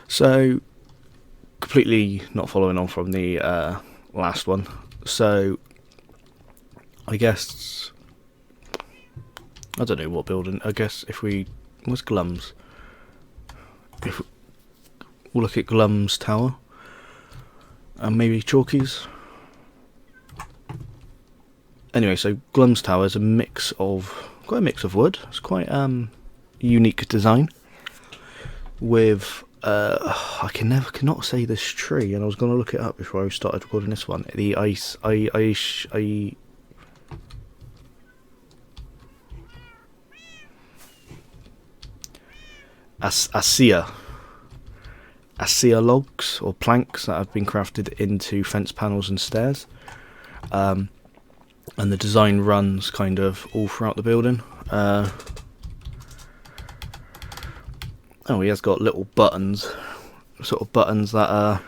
So, completely not following on from the last one. So, I guess, I don't know what building. I guess if we, what's Glum's? If we'll look at Glum's tower, and maybe Chalky's. Anyway, so Glum's tower is quite a mix of wood. It's quite unique design. With I cannot say this tree, and I was going to look it up before I started recording this one. The ASEA logs or planks that have been crafted into fence panels and stairs. And the design runs kind of all throughout the building. He has got little buttons, sort of buttons that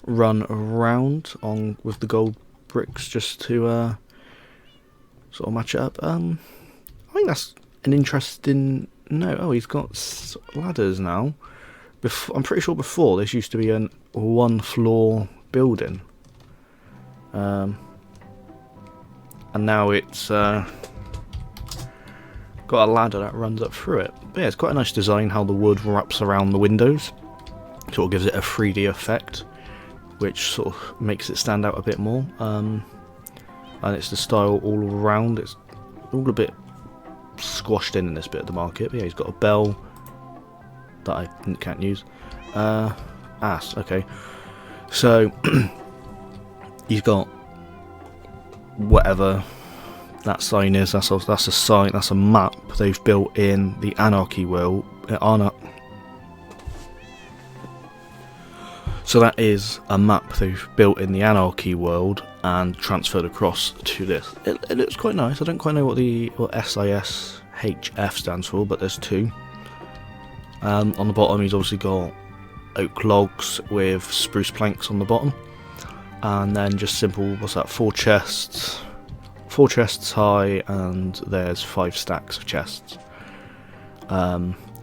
run around on with the gold bricks just to sort of match it up. I think that's an interesting note. Oh, he's got ladders now. I'm pretty sure before this used to be a one-floor building. And now it's got a ladder that runs up through it. But yeah, it's quite a nice design how the wood wraps around the windows. Sort of gives it a 3D effect, which sort of makes it stand out a bit more. And it's the style all around. It's all a bit squashed in this bit of the market. But yeah, he's got a bell that I can't use. Okay. So he's got whatever that sign is. That's a sign. That's a map they've built in the Anarchy world. So that is a map they've built in the Anarchy world and transferred across to this. It looks quite nice. I don't quite know what SISHF stands for, but there's two. On the bottom, he's obviously got oak logs with spruce planks on the bottom. And then just simple, what's that, 4 chests high, and there's 5 stacks of chests.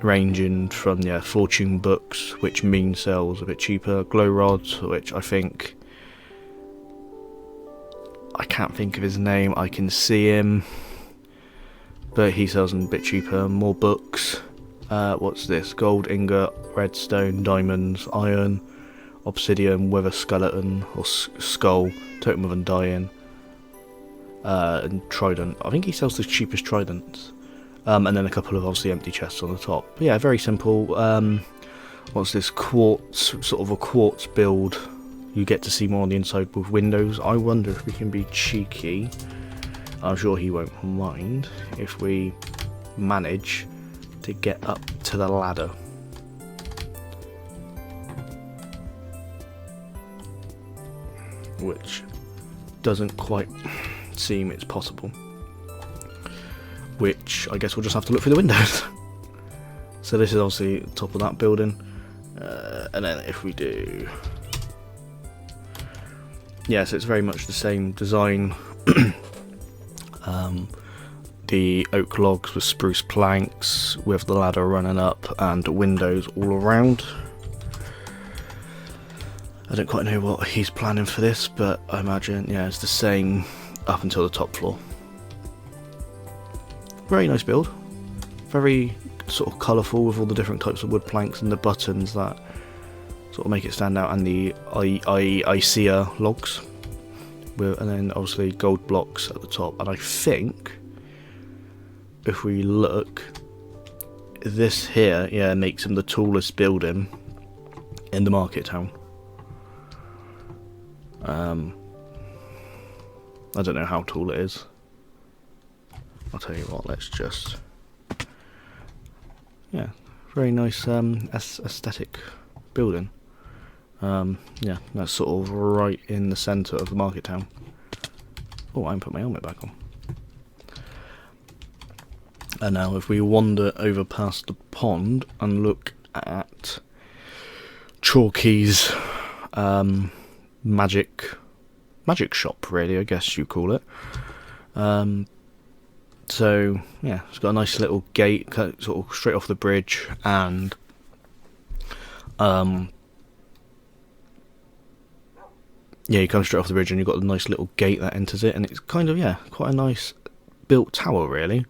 Ranging from, fortune books, which mean sells a bit cheaper, glow rods, which I can't think of his name, I can see him, but he sells them a bit cheaper. More books, what's this, gold ingot, redstone, diamonds, iron, obsidian with a skeleton or skull, totem of undying, and trident. I think he sells the cheapest tridents, and then a couple of obviously empty chests on the top. But yeah, very simple. What's this, quartz, sort of a quartz build. You get to see more on the inside with windows. I wonder if we can be cheeky. I'm sure he won't mind if we manage to get up to the ladder. Which doesn't quite seem it's possible. Which I guess we'll just have to look through the windows. So this is obviously the top of that building, and then if we do, yeah, so it's very much the same design. The oak logs with spruce planks, with the ladder running up, and windows all around. I don't quite know what he's planning for this, but I imagine, yeah, it's the same up until the top floor. Very nice build. Very sort of colourful with all the different types of wood planks and the buttons that sort of make it stand out, and the ICEA logs. And then obviously gold blocks at the top. And I think, if we look, this here, yeah, makes him the tallest building in the market town. I don't know how tall it is. I'll tell you what, let's just... Yeah, very nice aesthetic building. Yeah, that's sort of right in the centre of the market town. Oh, I haven't put my helmet back on. And now if we wander over past the pond and look at Chalky's magic shop, really, I guess you call it. So yeah, it's got a nice little gate sort of straight off the bridge, and Yeah, you come straight off the bridge and you've got a nice little gate that enters it, and it's kind of, yeah, quite a nice built tower, really.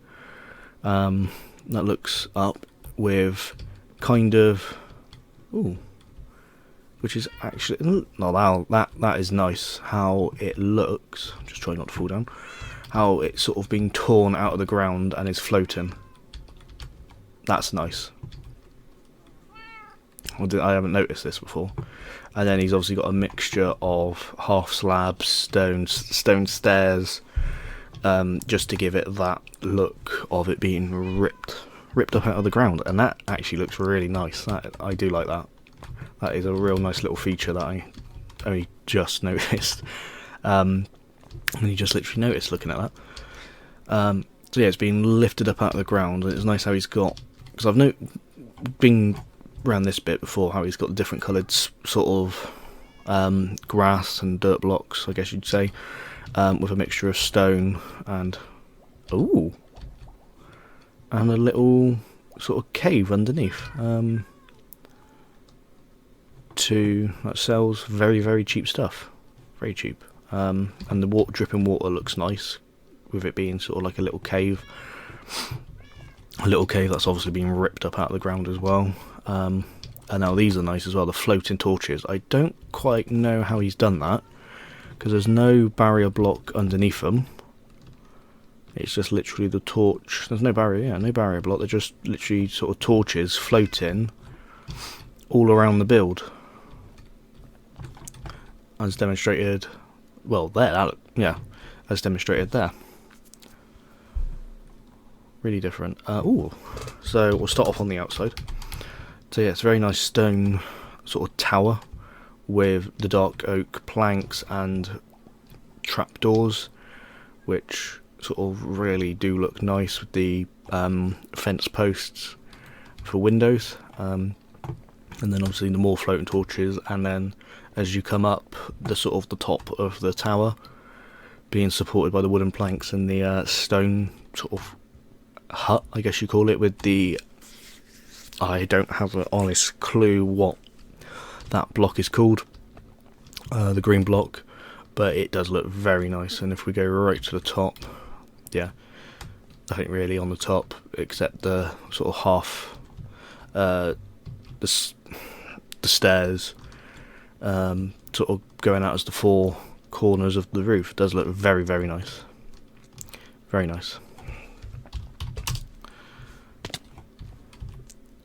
That looks up with kind of, ooh, which is actually, no, that is nice how it looks. I'm just trying not to fall down. How it's sort of being torn out of the ground and is floating. That's nice. I haven't noticed this before. And then he's obviously got a mixture of half slabs, stone stairs, just to give it that look of it being ripped up out of the ground. And that actually looks really nice. I do like that. That is a real nice little feature that I only just noticed. And you just literally noticed looking at that. So yeah, it's been lifted up out of the ground, and it's nice how he's got, because I've been around this bit before, how he's got different coloured sort of grass and dirt blocks, I guess you'd say, with a mixture of stone and and a little sort of cave underneath, that sells very, very cheap stuff, very cheap, and the dripping water looks nice, with it being sort of like a little cave that's obviously been ripped up out of the ground as well. And now these are nice as well, the floating torches. I don't quite know how he's done that, because there's no barrier block underneath them. It's just literally the torch. There's no barrier block. They're just literally sort of torches floating all around the build, as demonstrated. Well, as demonstrated there. Really different. So we'll start off on the outside. So yeah, it's a very nice stone sort of tower with the dark oak planks and trapdoors, which sort of really do look nice with the fence posts for windows, and then obviously the more floating torches, and then as you come up, the sort of the top of the tower being supported by the wooden planks and the stone sort of hut, I guess you call it, with the, I don't have an honest clue what that block is called, the green block, but it does look very nice. And if we go right to the top, yeah, I think really on the top, except the sort of half, the stairs, sort of going out as the four corners of the roof, does look very, very nice. Very nice.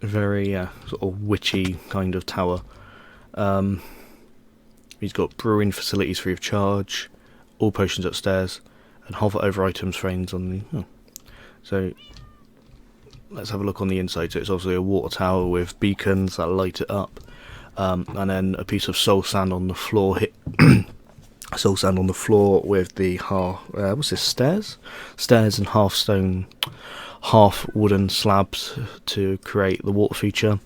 Very sort of witchy kind of tower. He's got brewing facilities free of charge, all potions upstairs, and hover over items frames on the. So let's have a look on the inside. So it's obviously a water tower with beacons that light it up, and then a piece of soul sand on the floor. Soul sand on the floor with the what's this, stairs and half stone, half wooden slabs to create the water feature,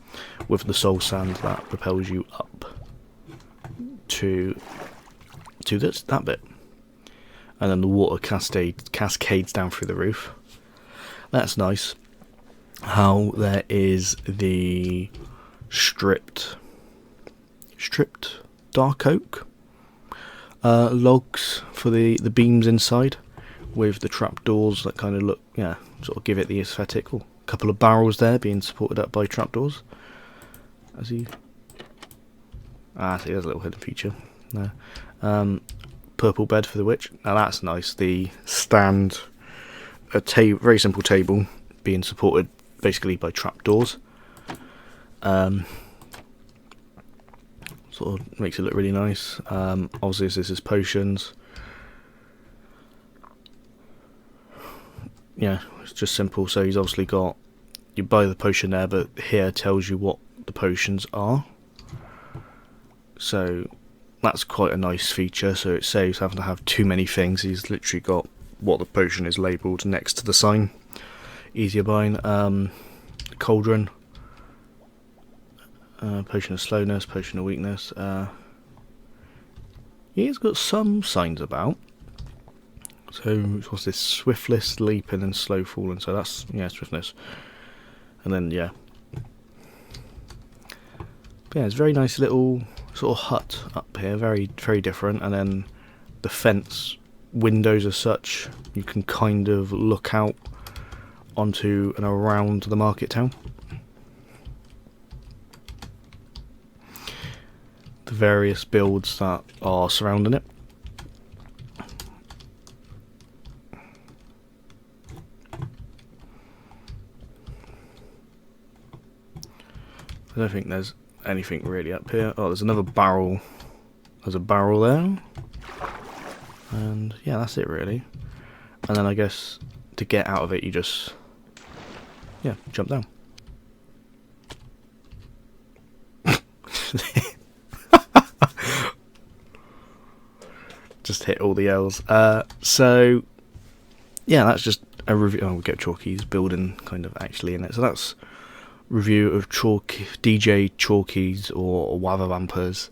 with the soul sand that propels you up to that bit, and then the water cascades down through the roof. That's nice. How there is the stripped dark oak logs for the beams inside, with the trapdoors that kind of look, sort of give it the aesthetic. A couple of barrels there being supported up by trapdoors. See, there's a little hidden feature there. Purple bed for the witch. Now that's nice. The stand, very simple table being supported basically by trapdoors. Sort of makes it look really nice. Obviously this is potions. Yeah, it's just simple. So he's obviously got, you buy the potion there, but here tells you what the potions are. So that's quite a nice feature. So it saves having to have too many things. He's literally got what the potion is labelled next to the sign. Easier buying. Cauldron. Potion of slowness, potion of weakness. He's got some signs about. So what's this? Swiftless, leaping, and slow falling. So that's swiftness. And then But yeah, it's a very nice little sort of hut up here, very, very different. And then the fence windows as such, you can kind of look out onto and around the market town. The various builds that are surrounding it. I don't think there's anything really up here. Oh, there's another barrel. There's a barrel there. And yeah, that's it really. And then I guess to get out of it, you just, yeah, jump down. Just hit all the L's. So yeah, that's just a review. Oh, we get Chalky's building kind of actually in it. So that's review of DJChalky's or Wavampa's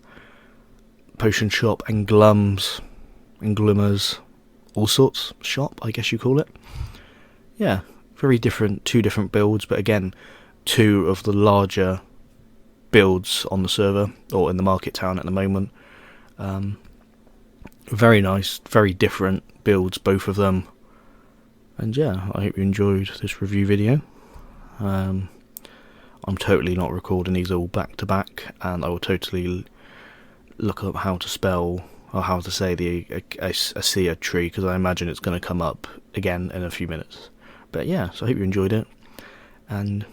potion shop and Glumur's all sorts shop, I guess you call it. Yeah, very different, two different builds, but again, two of the larger builds on the server or in the market town at the moment. Very nice, very different builds, both of them. And yeah, I hope you enjoyed this review video. I'm totally not recording these all back to back, and I will totally look up how to spell or how to say the Acacia tree, because I imagine it's going to come up again in a few minutes. But yeah, so I hope you enjoyed it, and